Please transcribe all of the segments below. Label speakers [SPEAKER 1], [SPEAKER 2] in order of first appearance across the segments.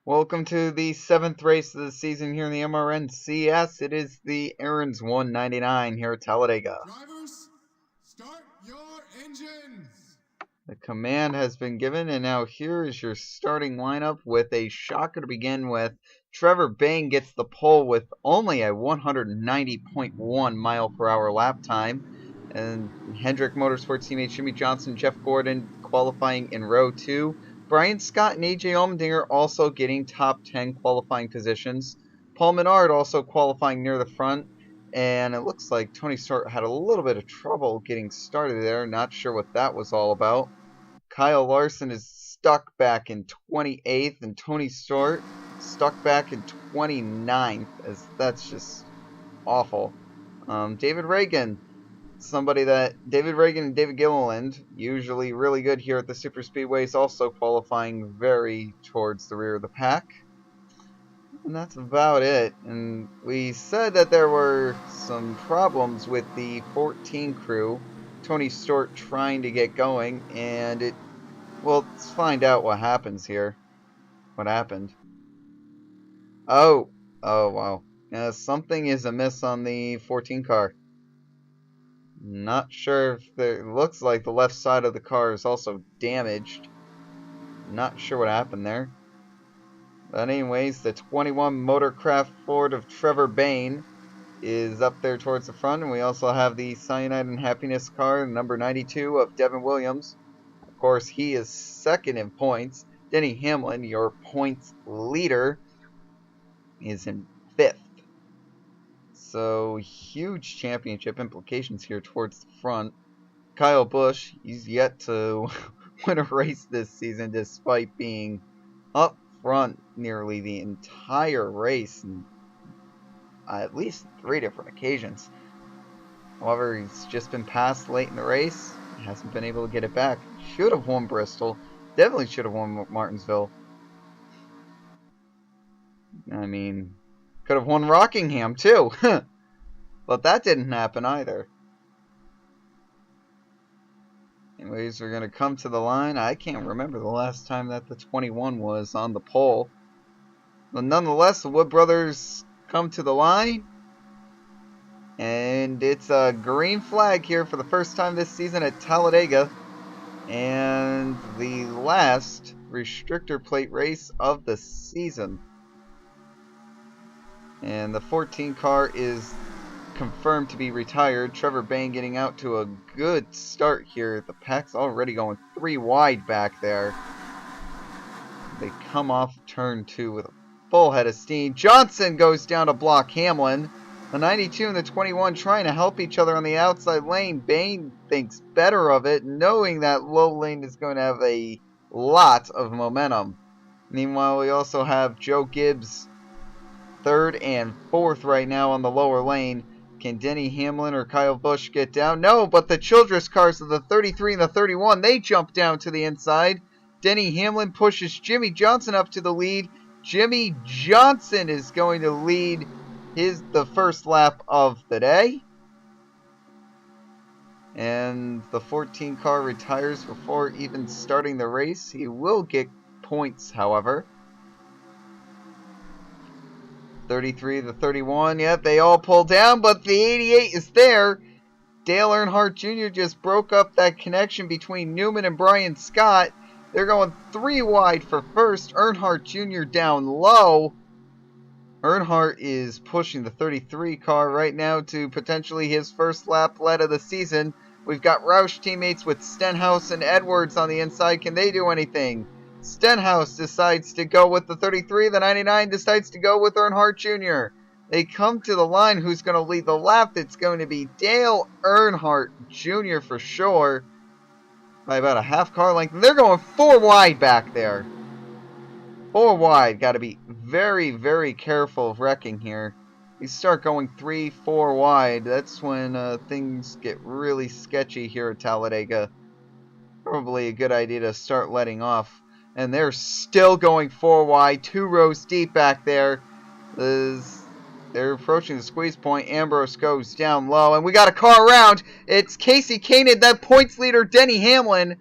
[SPEAKER 1] Welcome to the 7th race of the season here in the MRNCS. It is the Aaron's 199 here at Talladega.
[SPEAKER 2] Drivers, start your engines.
[SPEAKER 1] The command has been given, and now here is your starting lineup with a shocker to begin with. Trevor Bayne gets the pole with only a 190.1 mile per hour lap time. And Hendrick Motorsports teammate Jimmie Johnson, Jeff Gordon qualifying in row 2. Brian Scott and AJ Allmendinger also getting top 10 qualifying positions. Paul Menard also qualifying near the front. And it looks like Tony Stewart had a little bit of trouble getting started there. Not sure what that was all about. Kyle Larson is stuck back in 28th, and Tony Stewart stuck back in 29th, as that's just awful. David Ragan and David Gilliland, usually really good here at the super speedways, also qualifying very towards the rear of the pack. And that's about it. And we said that there were some problems with the 14 crew, Tony Stewart trying to get going, and let's find out what happens here. What happened? Oh wow. Something is amiss on the 14 car. Not sure if it looks like the left side of the car is also damaged. Not sure what happened there. But anyways, the 21 Motorcraft Ford of Trevor Bayne is up there towards the front, and we also have the Cyanide and Happiness car, number 92 of Devon Williams. Of course, he is second in points. Denny Hamlin, your points leader, is in 5th. So, huge championship implications here towards the front. Kyle Busch, he's yet to win a race this season despite being up front nearly the entire race on at least 3 different occasions. However, he's just been passed late in the race. Hasn't been able to get it back. Should have won Bristol. Definitely should have won Martinsville. I mean, could have won Rockingham too. But that didn't happen either. Anyways, we're going to come to the line. I can't remember the last time that the 21 was on the pole. But nonetheless, the Wood brothers come to the line. And it's a green flag here for the first time this season at Talladega. And the last restrictor plate race of the season. And the 14 car is confirmed to be retired. Trevor Bayne getting out to a good start here. The pack's already going 3 wide back there. They come off turn 2 with a full head of steam. Johnson goes down to block Hamlin. The 92 and the 21 trying to help each other on the outside lane. Bayne thinks better of it, knowing that low lane is going to have a lot of momentum. Meanwhile, we also have Joe Gibbs 3rd and 4th right now on the lower lane. Can Denny Hamlin or Kyle Busch get down? No, but the Childress cars of the 33 and the 31, they jump down to the inside. Denny Hamlin pushes Jimmie Johnson up to the lead. Jimmie Johnson is going to lead the first lap of the day. And the 14 car retires before even starting the race. He will get points, however. 33, the 31, yep, they all pull down, but the 88 is there. Dale Earnhardt Jr. just broke up that connection between Newman and Brian Scott. They're going 3 wide for first. Earnhardt Jr. down low. Earnhardt is pushing the 33 car right now to potentially his first lap lead of the season. We've got Roush teammates with Stenhouse and Edwards on the inside. Can they do anything? Stenhouse decides to go with the 33. The 99 decides to go with Earnhardt Jr. They come to the line. Who's going to lead the lap? It's going to be Dale Earnhardt Jr. for sure. By about a half car length. And they're going 4 wide back there. 4 wide. Got to be very, very careful of wrecking here. You start going 3, 4 wide. That's when things get really sketchy here at Talladega. Probably a good idea to start letting off. And they're still going 4 wide, 2 rows deep back there. They're approaching the squeeze point. Ambrose goes down low. And we got a car around. It's Kasey Kahne, that points leader, Denny Hamlin.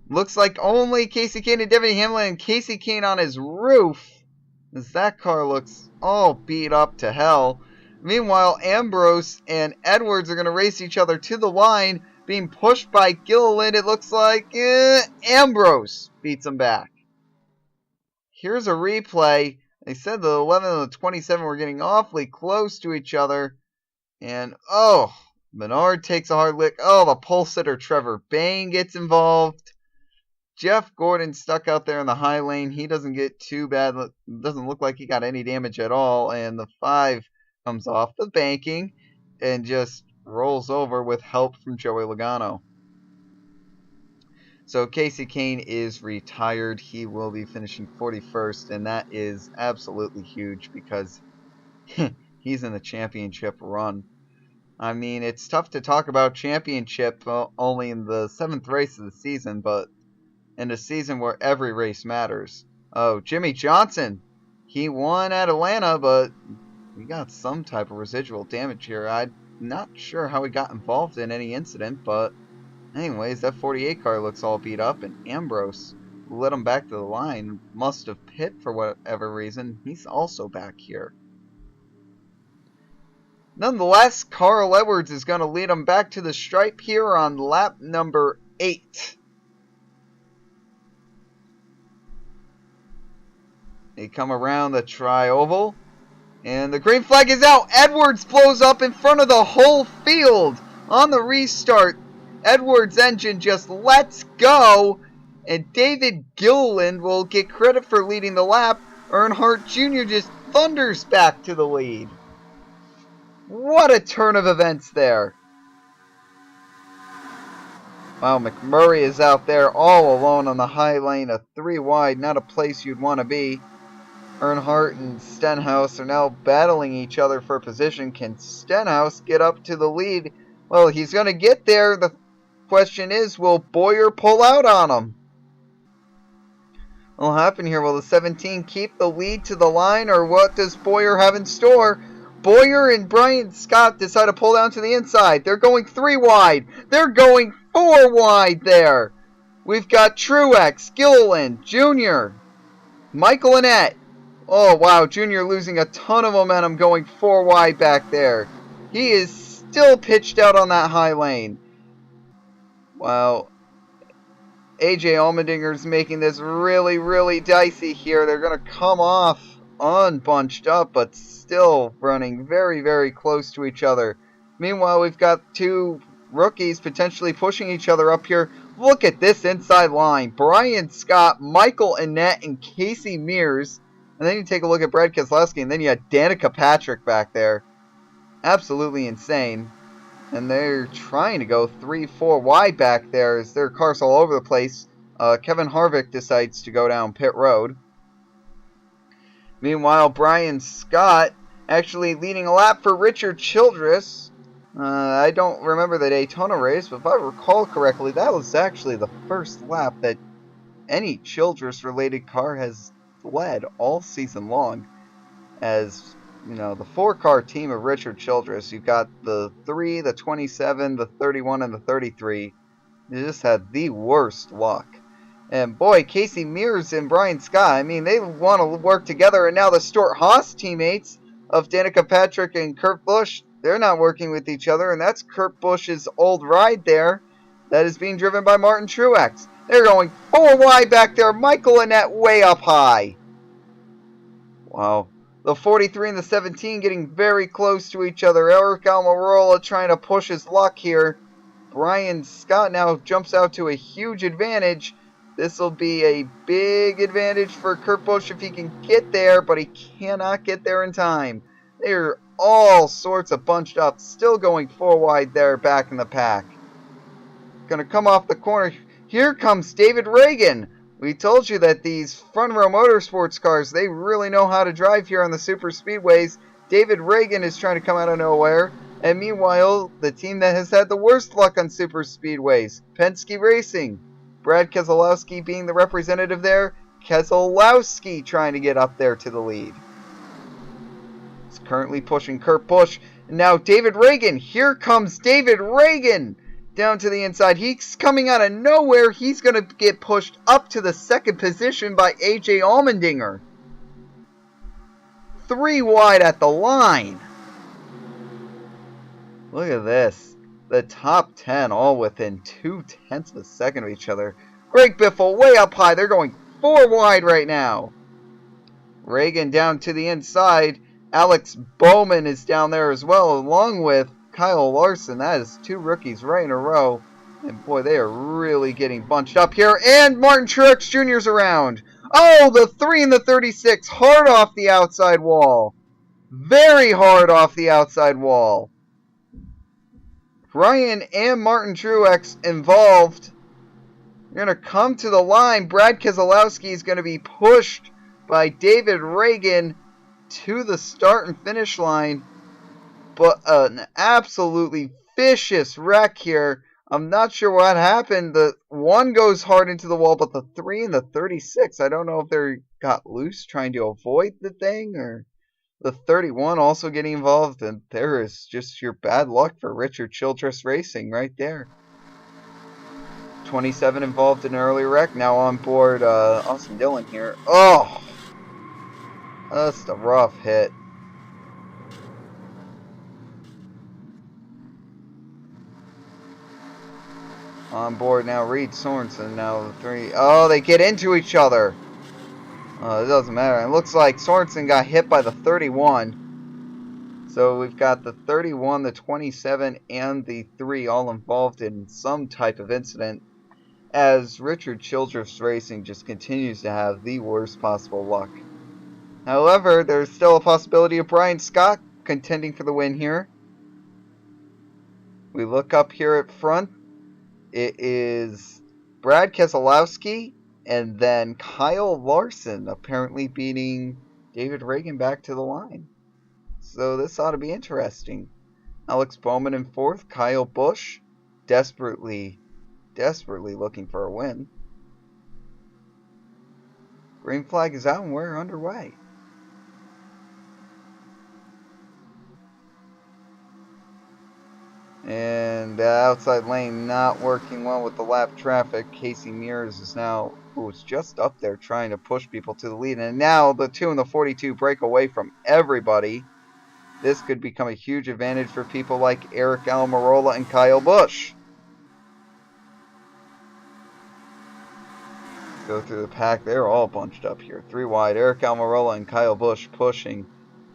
[SPEAKER 1] Looks like only Kasey Kahne and Devon Hamlin, and Kasey Kahne on his roof, as that car looks all beat up to hell. Meanwhile, Ambrose and Edwards are going to race each other to the line, being pushed by Gilliland. It looks like Ambrose beats him back. Here's a replay. They said the 11 and the 27 were getting awfully close to each other. And, Menard takes a hard lick. The pole sitter Trevor Bayne gets involved. Jeff Gordon stuck out there in the high lane. He doesn't get too bad. Doesn't look like he got any damage at all. And the 5 comes off the banking and just rolls over with help from Joey Logano. So Kasey Kahne is retired. He will be finishing 41st, and that is absolutely huge because he's in the championship run. I mean, it's tough to talk about championship only in the 7th race of the season, but in a season where every race matters. Jimmie Johnson, he won at Atlanta, but we got some type of residual damage here. I'm not sure how he got involved in any incident, but anyways, that 48 car looks all beat up, and Ambrose, who led him back to the line, must have pit for whatever reason. He's also back here. Nonetheless, Carl Edwards is going to lead him back to the stripe here on lap number 8. They come around the tri-oval, and the green flag is out. Edwards blows up in front of the whole field on the restart. Edwards' engine just lets go, and David Gilliland will get credit for leading the lap. Earnhardt Jr. just thunders back to the lead. What a turn of events there. Wow, McMurray is out there all alone on the high lane, a 3 wide, not a place you'd want to be. Earnhardt and Stenhouse are now battling each other for position. Can Stenhouse get up to the lead? Well, he's going to get there. The question is, will Bowyer pull out on him? What'll happen here? Will the 17 keep the lead to the line, or what does Bowyer have in store? Bowyer and Brian Scott decide to pull down to the inside. They're going 3 wide. They're going 4 wide there. We've got Truex, Gilliland, Jr., Michael Annett. Oh, wow, Jr. losing a ton of momentum going 4 wide back there. He is still pitched out on that high lane. Wow. AJ Allmendinger is making this really, really dicey here. They're going to come off unbunched up, but still running very, very close to each other. Meanwhile, we've got 2 rookies potentially pushing each other up here. Look at this inside line. Brian Scott, Michael Annett, and Casey Mears. And then you take a look at Brad Keselowski, and then you had Danica Patrick back there. Absolutely insane. And they're trying to go 3-4 wide back there as their cars all over the place. Kevin Harvick decides to go down pit road. Meanwhile, Brian Scott actually leading a lap for Richard Childress. I don't remember the Daytona race, but if I recall correctly, that was actually the first lap that any Childress-related car has led all season long. As, you know, the 4-car team of Richard Childress, you've got the 3, the 27, the 31, and the 33. They just had the worst luck. And boy, Casey Mears and Brian Scott, I mean, they want to work together. And now the Stewart-Haas teammates of Danica Patrick and Kurt Busch, they're not working with each other. And that's Kurt Busch's old ride there that is being driven by Martin Truex. They're going 4 wide back there. Michael Annett way up high. Wow. The 43 and the 17 getting very close to each other. Aric Almirola trying to push his luck here. Brian Scott now jumps out to a huge advantage. This will be a big advantage for Kurt Busch if he can get there, but he cannot get there in time. They're all sorts of bunched up, still going 4 wide there back in the pack. Going to come off the corner. Here comes David Ragan. We told you that these front row motorsports cars, they really know how to drive here on the super speedways. David Ragan is trying to come out of nowhere. And meanwhile, the team that has had the worst luck on super speedways, Penske Racing. Brad Keselowski being the representative there. Keselowski trying to get up there to the lead. He's currently pushing Kurt Busch. And now David Ragan. Here comes David Ragan. down to the inside. He's coming out of nowhere. He's going to get pushed up to the second position by AJ Allmendinger. 3 wide at the line. Look at this. The top 10 all within 0.2 of a second of each other. Greg Biffle way up high. They're going 4 wide right now. Ragan down to the inside. Alex Bowman is down there as well, along with Kyle Larson. That is 2 rookies right in a row. And boy, they are really getting bunched up here. And Martin Truex Jr.'s around. Oh, the 3 and the 36. Hard off the outside wall. Very hard off the outside wall. Ryan and Martin Truex involved. They're going to come to the line. Brad Keselowski is going to be pushed by David Ragan to the start and finish line. But an absolutely vicious wreck here. I'm not sure what happened. The 1 goes hard into the wall, but the 3 and the 36, I don't know if they got loose trying to avoid the thing, or the 31 also getting involved. And there is just your bad luck for Richard Childress Racing right there. 27 involved in an early wreck. Now on board Austin Dillon here. Oh, that's a rough hit. On board now, Reed Sorensen. Now the 3. Oh, they get into each other. It doesn't matter. It looks like Sorensen got hit by the 31. So we've got the 31, the 27, and the 3 all involved in some type of incident, as Richard Childress Racing just continues to have the worst possible luck. However, there's still a possibility of Brian Scott contending for the win here. We look up here at front. It is Brad Keselowski and then Kyle Larson apparently beating David Ragan back to the line. So this ought to be interesting. Alex Bowman in 4th. Kyle Busch desperately looking for a win. Green flag is out and we're underway. And outside lane not working well with the lap traffic. Casey Mears is now, who's just up there trying to push people to the lead. And now the 2 and the 42 break away from everybody. This could become a huge advantage for people like Aric Almirola and Kyle Busch. Go through the pack. They're all bunched up here. 3 wide. Aric Almirola and Kyle Busch pushing.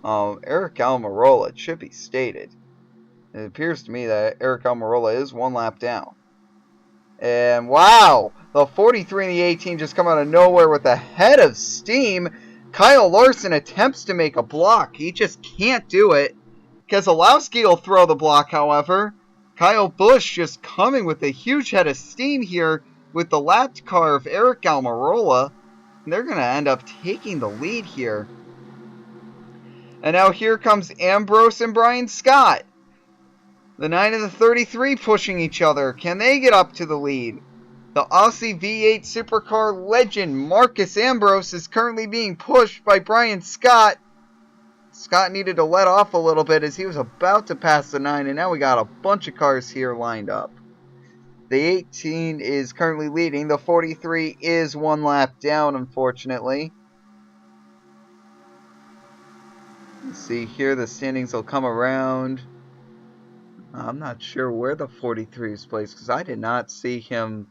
[SPEAKER 1] Aric Almirola, it should be stated. It appears to me that Aric Almirola is 1 lap down. And wow! The 43 and the 18 just come out of nowhere with a head of steam. Kyle Larson attempts to make a block. He just can't do it. Keselowski will throw the block, however. Kyle Busch just coming with a huge head of steam here with the lapped car of Aric Almirola. And they're going to end up taking the lead here. And now here comes Ambrose and Brian Scott. The 9 and the 33 pushing each other. Can they get up to the lead? The Aussie V8 Supercar legend Marcus Ambrose is currently being pushed by Brian Scott. Scott needed to let off a little bit as he was about to pass the 9, and now we got a bunch of cars here lined up. The 18 is currently leading. The 43 is 1 lap down, unfortunately. Let's see here, the standings will come around. I'm not sure where the 43 is placed because I did not see him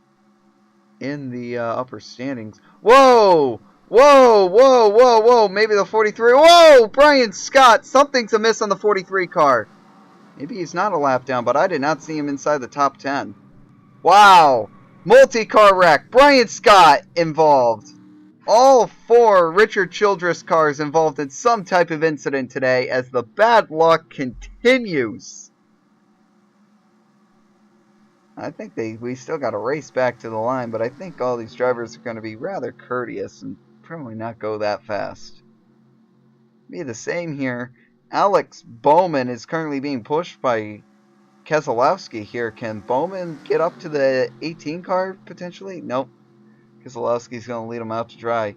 [SPEAKER 1] in the upper standings. Whoa! Whoa! Whoa! Whoa! Whoa! Maybe the 43. Whoa! Brian Scott! Something's amiss on the 43 car. Maybe he's not a lap down, but I did not see him inside the top 10. Wow! Multi-car wreck. Brian Scott involved. All 4 Richard Childress cars involved in some type of incident today as the bad luck continues. I think we still got to race back to the line, but I think all these drivers are going to be rather courteous and probably not go that fast. Be the same here. Alex Bowman is currently being pushed by Keselowski here. Can Bowman get up to the 18 car potentially? Nope. Keselowski's going to lead him out to dry.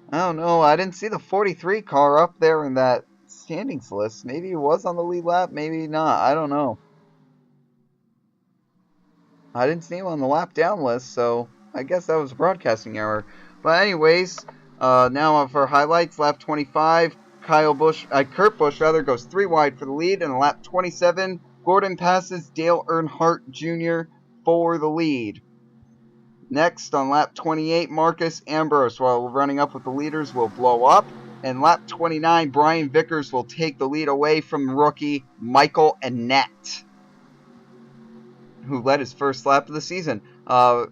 [SPEAKER 1] I don't know. I didn't see the 43 car up there in that standings list. Maybe it was on the lead lap, maybe not. I don't know. I didn't see him on the lap down list, so I guess that was a broadcasting error. But anyways, now for highlights, lap 25, Kurt Busch goes 3 wide for the lead, and lap 27, Gordon passes Dale Earnhardt Jr. for the lead. Next, on lap 28, Marcus Ambrose, while running up with the leaders, will blow up. And lap 29, Brian Vickers will take the lead away from rookie Michael Annett, who led his first lap of the season.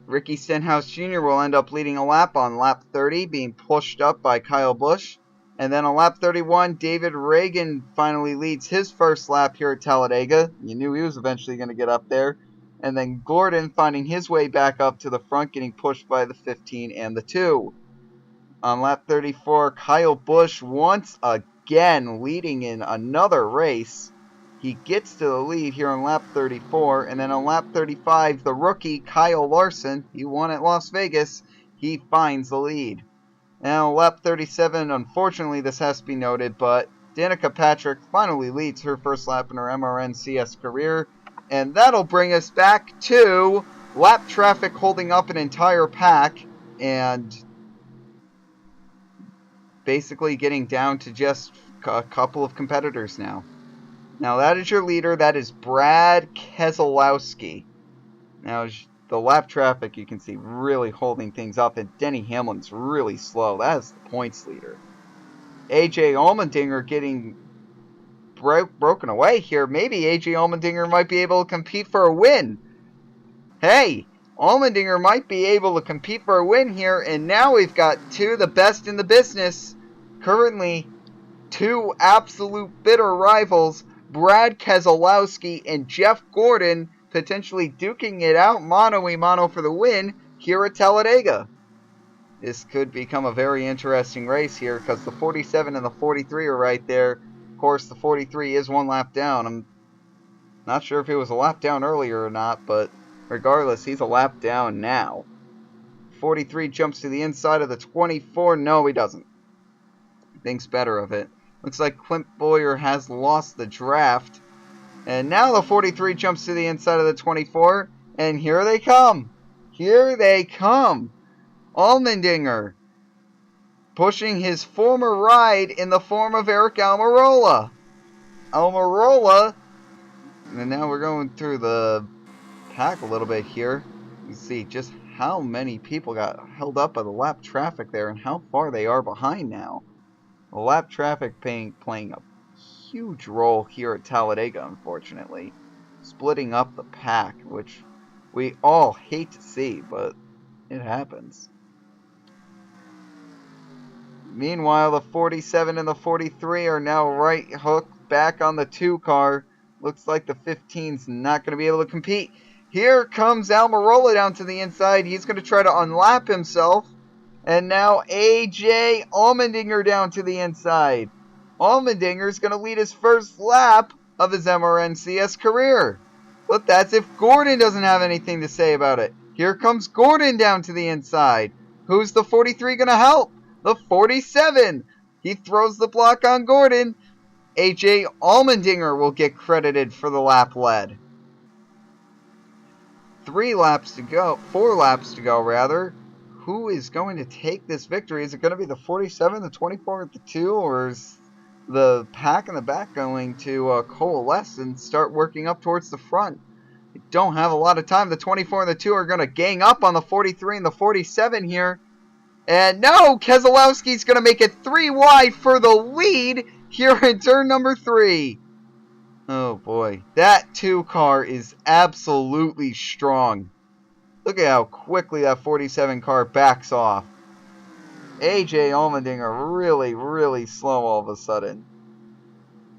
[SPEAKER 1] Ricky Stenhouse Jr. will end up leading a lap on lap 30, being pushed up by Kyle Busch. And then on lap 31, David Ragan finally leads his first lap here at Talladega. You knew he was eventually going to get up there. And then Gordon finding his way back up to the front, getting pushed by the 15 and the 2. On lap 34, Kyle Busch once again leading in another race. He gets to the lead here on lap 34. And then on lap 35, the rookie Kyle Larson, he won at Las Vegas, he finds the lead. Now, lap 37, unfortunately, this has to be noted, but Danica Patrick finally leads her first lap in her MRN-CS career. And that'll bring us back to lap traffic holding up an entire pack and basically getting down to just a couple of competitors now. Now, that is your leader. That is Brad Keselowski. Now, the lap traffic, you can see, really holding things up, and Denny Hamlin's really slow. That is the points leader. AJ Allmendinger getting broken away here. Maybe AJ Allmendinger might be able to compete for a win. Hey, Allmendinger might be able to compete for a win here, and now we've got two of the best in the business. Currently, two absolute bitter rivals, Brad Keselowski and Jeff Gordon, potentially duking it out mano-a-mano for the win here at Talladega. This could become a very interesting race here because the 47 and the 43 are right there. Of course, the 43 is one lap down. I'm not sure if he was a lap down earlier or not, but regardless, he's a lap down now. 43 jumps to the inside of the 24. No, he doesn't. Thinks better of it. Looks like Clint Bowyer has lost the draft. And now the 43 jumps to the inside of the 24. And here they come. Here they come. Allmendinger pushing his former ride in the form of Aric Almirola. And now we're going through the pack a little bit here. You see just how many people got held up by the lap traffic there and how far they are behind now. The lap traffic playing a huge role here at Talladega, unfortunately. Splitting up the pack, which we all hate to see, but it happens. Meanwhile, the 47 and the 43 are now right hooked back on the 2 car. Looks like the 15's not going to be able to compete. Here comes Almirola down to the inside. He's going to try to unlap himself. And now AJ Allmendinger down to the inside. Allmendinger is going to lead his first lap of his MRN-CS career. But that's if Gordon doesn't have anything to say about it. Here comes Gordon down to the inside. Who's the 43 going to help? The 47. He throws the block on Gordon. AJ Allmendinger will get credited for the lap led. 4 laps to go rather. Who is going to take this victory? Is it going to be the 47, the 24, and the 2, or is the pack in the back going to coalesce and start working up towards the front? We don't have a lot of time. The 24 and the 2 are going to gang up on the 43 and the 47 here. And no, Keselowski's going to make it 3 wide for the lead here in turn number 3. Oh boy, that 2 car is absolutely strong. Look at how quickly that 47 car backs off. AJ Allmendinger really, really slow all of a sudden.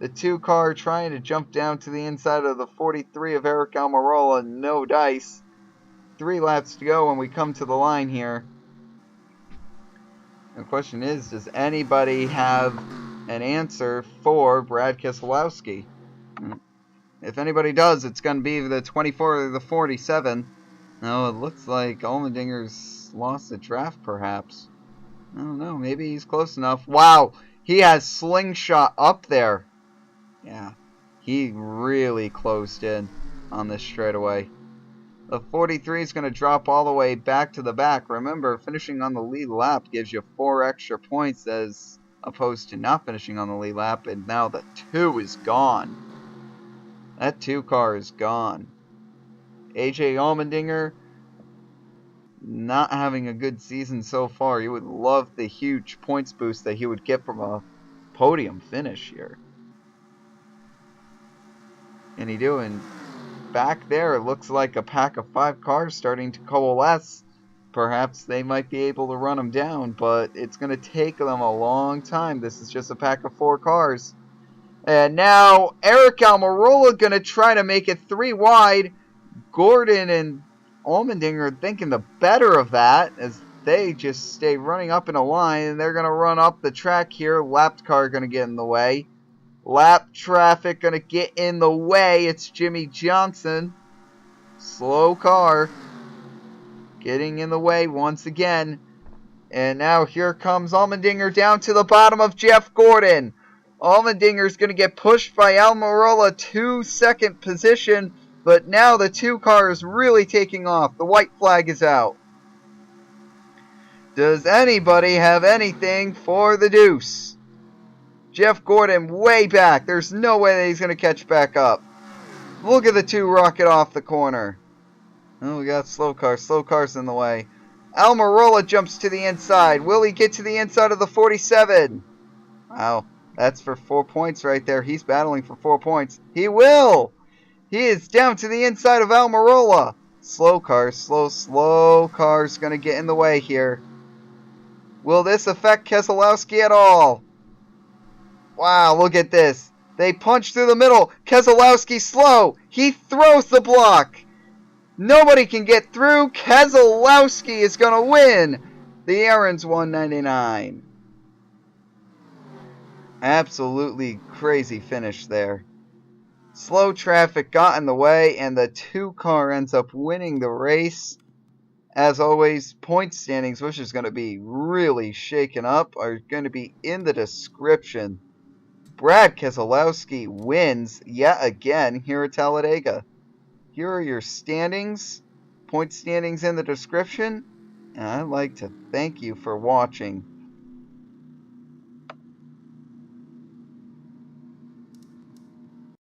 [SPEAKER 1] The 2 car trying to jump down to the inside of the 43 of Aric Almirola. No dice. 3 laps to go when we come to the line here. The question is, does anybody have an answer for Brad Keselowski? If anybody does, it's going to be the 24 or the 47. No, it looks like Allmendinger's lost the draft, perhaps. I don't know. Maybe he's close enough. Wow, he has slingshot up there. Yeah, he really closed in on this straightaway. The 43 is going to drop all the way back to the back. Remember, finishing on the lead lap gives you 4 extra points as opposed to not finishing on the lead lap. And now the 2 is gone. That 2 car is gone. AJ Allmendinger not having a good season so far. You would love the huge points boost that he would get from a podium finish here. And he doing back there, it looks like a pack of 5 cars starting to coalesce. Perhaps they might be able to run them down, but it's going to take them a long time. This is just a pack of 4 cars. And now Aric Almirola going to try to make it 3 wide. Gordon and Allmendinger thinking the better of that as they just stay running up in a line, and they're going to run up the track here. Lapped car going to get in the way. Lap traffic going to get in the way. It's Jimmie Johnson. Slow car. Getting in the way once again. And now here comes Allmendinger down to the bottom of Jeff Gordon. Allmendinger is going to get pushed by Almirola to second position. But now the 2 cars really taking off. The white flag is out. Does anybody have anything for the deuce? Jeff Gordon way back. There's no way that he's going to catch back up. Look at the 2 rocket off the corner. Oh, we got slow cars. Slow cars in the way. Almirola jumps to the inside. Will he get to the inside of the 47? Wow, that's for 4 points right there. He's battling for 4 points. He will! He is down to the inside of Almirola. Slow cars. Slow cars going to get in the way here. Will this affect Keselowski at all? Wow, look at this. They punch through the middle. Keselowski slow. He throws the block. Nobody can get through. Keselowski is going to win the Aaron's 199. Absolutely crazy finish there. Slow traffic got in the way, and the 2 car ends up winning the race. As always, point standings, which is going to be really shaken up, are going to be in the description. Brad Keselowski wins yet again here at Talladega. Here are your standings, point standings in the description, and I'd like to thank you for watching.